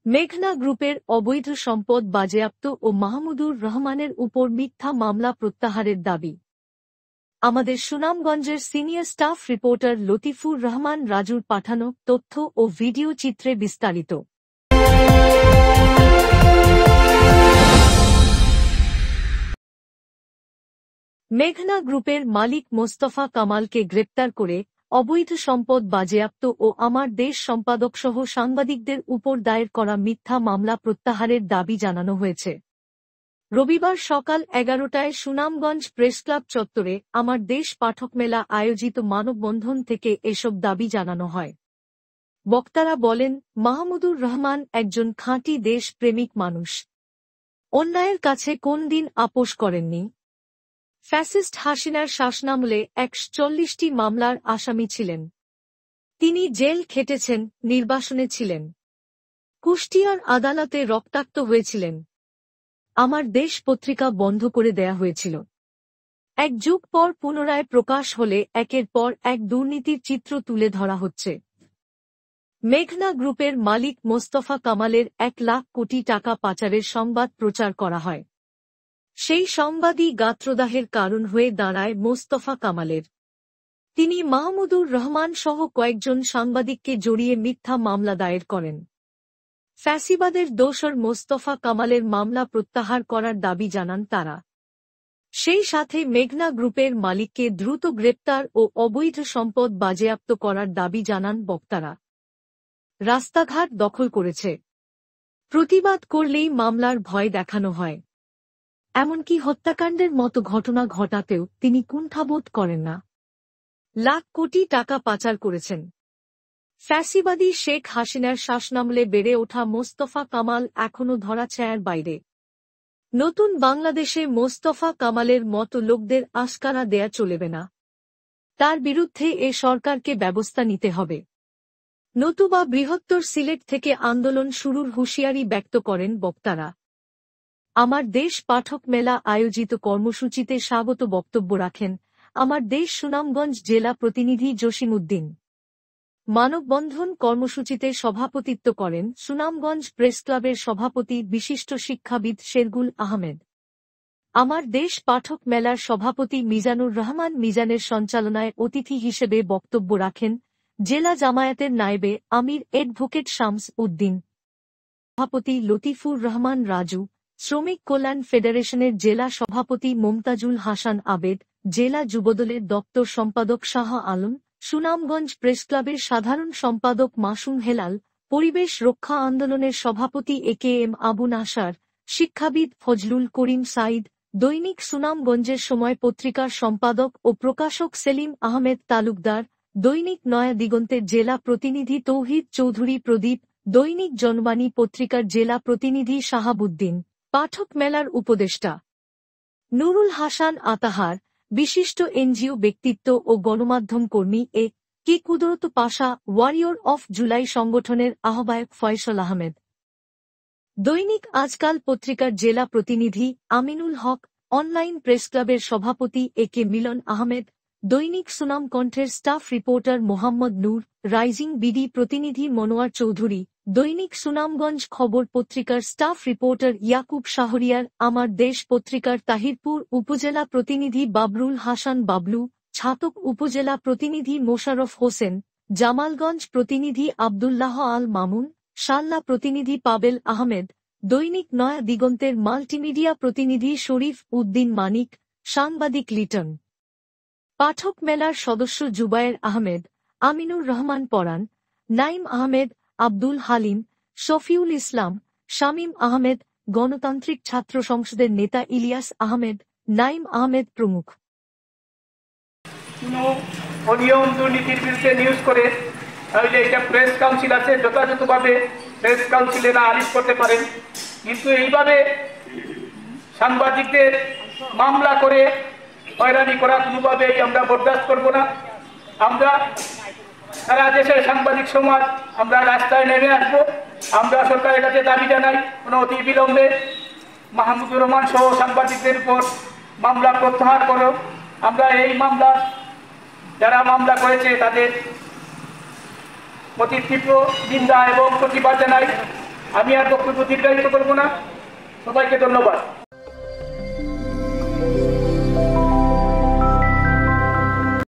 মেঘনা গ্রুপের অবৈধ সম্পদ বাজেয়াপ্ত ও মাহমুদুর রহমানের উপর মিথ্যা মামলা প্রত্যাহারের দাবি। আমাদের সুনামগঞ্জের senior staff reporter Latifur Rahman রাজুর পাঠানো তথ্য ও ভিডিও চিত্রে বিস্তারিত। মেঘনা গ্রুপের মালিক মোস্তফা কামালকে গ্রেপ্তার করে অবৈধ সম্পদ বাজেয়াপ্ত ও আমার দেশ সম্পাদকসহ সাংবাদিকদের উপর দায়ের করা মিথ্যা মামলা প্রত্যাহারের দাবি জানানো হয়েছে। রবিবার সকাল 11টায় সুনামগঞ্জ প্রেসক্লাব চত্বরে আমার দেশ পাঠক মেলা আয়োজিত মানববন্ধন থেকে এসব দাবি জানানো হয়। বক্তারা বলেন, মাহমুদুর রহমান একজন খাঁটি দেশপ্রেমিক মানুষ। অন্যায়ের কাছে কোন দিন আপোস করেননি। ফ্যাসিস্ট হাসিনার শাসনামলে ১৪০টি মামলার আসামি ছিলেন। তিনি জেল খেটেছেন, নির্বাসনে ছিলেন, কুষ্টিয়ার আদালতে রক্তাক্ত হয়েছিলেন। আমার দেশ পত্রিকা বন্ধ করে দেয়া হয়েছিল। এক যুগ পর পুনরায় প্রকাশ হলে একের পর এক দুর্নীতির চিত্র তুলে ধরা হচ্ছে। মেঘনা গ্রুপের মালিক মোস্তফা কামালের ১ লাখ কোটি টাকা পাচারের সংবাদ প্রচার করা হয়। সেই সংবাদই গাত্রদাহের কারণ হয়ে দাঁড়ায় মোস্তফা কামালের। তিনি মাহমুদুর রহমান সহ কয়েকজন সাংবাদিককে জড়িয়ে মিথ্যা মামলা দায়ের করেন। ফ্যাসিবাদের দোসর মোস্তফা কামালের মামলা প্রত্যাহার করার দাবি জানান তারা। সেই সাথে মেঘনা গ্রুপের মালিককে দ্রুত গ্রেপ্তার ও অবৈধ সম্পদ বাজেয়াপ্ত করার দাবি জানান বক্তারা। রাস্তাঘাট দখল করেছে, প্রতিবাদ করলেই মামলার ভয় দেখানো হয়, এমনকি হত্যাকাণ্ডের মতো ঘটনা ঘটাতেও তিনি কুণ্ঠাবোধ করেন না। লাখ কোটি টাকা পাচার করেছেন। ফ্যাসিবাদী শেখ হাসিনার শাসনামলে বেড়ে ওঠা মোস্তফা কামাল এখনও ধরাছায়ার বাইরে। নতুন বাংলাদেশে মোস্তফা কামালের মতো লোকদের আশকারা দেয়া চলবে না। তার বিরুদ্ধে এ সরকারকে ব্যবস্থা নিতে হবে, নতুবা বৃহত্তর সিলেট থেকে আন্দোলন শুরুর হুঁশিয়ারি ব্যক্ত করেন বক্তারা। আমার দেশ পাঠক মেলা আয়োজিত কর্মসূচিতে স্বাগত বক্তব্য রাখেন আমার দেশ সুনামগঞ্জ জেলা প্রতিনিধি জসিমউদ্দিন। মানববন্ধন কর্মসূচিতে সভাপতিত্ব করেন সুনামগঞ্জ প্রেসক্লাবের সভাপতি বিশিষ্ট শিক্ষাবিদ শেরগুল আহমেদ। আমার দেশ পাঠক মেলার সভাপতি মিজানুর রহমান মিজানের সঞ্চালনায় অতিথি হিসেবে বক্তব্য রাখেন জেলা জামায়াতের নায়েবে আমির অ্যাডভোকেট শামস উদ্দিন, সভাপতি লতিফুর রহমান রাজু, শ্রমিক কল্যাণ ফেডারেশনের জেলা সভাপতি মোমতাজুল হাসান আবেদ, জেলা যুবদলের দপ্তর সম্পাদক শাহ আলম, সুনামগঞ্জ প্রেসক্লাবের সাধারণ সম্পাদক মাসুম হেলাল, পরিবেশ রক্ষা আন্দোলনের সভাপতি একেএম আবু নাসার, শিক্ষাবিদ ফজলুল করিম সাইদ, দৈনিক সুনামগঞ্জের সময় পত্রিকার সম্পাদক ও প্রকাশক সেলিম আহমেদ তালুকদার, দৈনিক নয়া দিগন্তের জেলা প্রতিনিধি তৌহিদ চৌধুরী প্রদীপ, দৈনিক জনবাণী পত্রিকার জেলা প্রতিনিধি শাহাবুদ্দিন, পাঠক মেলার উপদেষ্টা নুরুল হাসান আতাহার, বিশিষ্ট এনজিও ব্যক্তিত্ব ও গণমাধ্যম কর্মী কে কুদরত পাশা, ওয়ারিয়র অফ জুলাই সংগঠনের আহ্বায়ক ফয়সল আহমেদ, দৈনিক আজকাল পত্রিকার জেলা প্রতিনিধি আমিনুল হক, অনলাইন প্রেসক্লাবের সভাপতি কে মিলন আহমেদ, দৈনিক সুনাম কণ্ঠের স্টাফ রিপোর্টার মোহাম্মদ নূর, রাইজিং বিডি প্রতিনিধি মনোয়ার চৌধুরী, দৈনিক সুনামগঞ্জ খবর পত্রিকার স্টাফ রিপোর্টার ইয়াকুব শাহরিয়ার, আমার দেশ পত্রিকার তাহিরপুর উপজেলা প্রতিনিধি বাবরুল হাসান বাবলু, ছাতক উপজেলা প্রতিনিধি মোশাররফ হোসেন, জামালগঞ্জ প্রতিনিধি আব্দুল্লাহ আল মামুন, শাল্লা প্রতিনিধি পাবেল আহমেদ, দৈনিক নয়া দিগন্তের মাল্টিমিডিয়া প্রতিনিধি শরীফ উদ্দিন মানিক, সাংবাদিক লিটন। পাঠক মেলার সদস্য জুবায়ের আহমেদ, আমিনুর রহমান পরান, নাইম আহমেদ, আব্দুল হালিম, শফিউল ইসলাম, শামীম আহমেদ, গণতান্ত্রিক ছাত্র সংসদের নেতা ইলিয়াস আহমেদ, নাইম আহমেদ প্রমুখ। অনিয়ম দুর্নীতির বিরুদ্ধে নিউজ করে তাহলে এটা প্রেস কাউন্সিল আছে, যথাযথভাবে প্রেস কাউন্সিলেরা আলিশ করতে পারেন, কিন্তু এইভাবে সাংবাদিকদের মামলা করে হয়রানি করা কোনোভাবেই আমরা বরদাস্ত করব না। আমরা সারা দেশের সাংবাদিক সমাজ আমরা রাস্তায় নেমে আসবো। আমরা সরকারের কাছে দাবি জানাই কোনো অতি বিলম্বে মাহমুদুর রহমান সহ সাংবাদিকদের উপর মামলা প্রত্যাহার করো। আমরা এই মামলা যারা মামলা করেছে তাদের প্রতি তীব্র নিন্দা এবং প্রতিবাদ জানাই। আমি আর বক্তব্য দীর্ঘায়িত করবো না। সবাইকে ধন্যবাদ।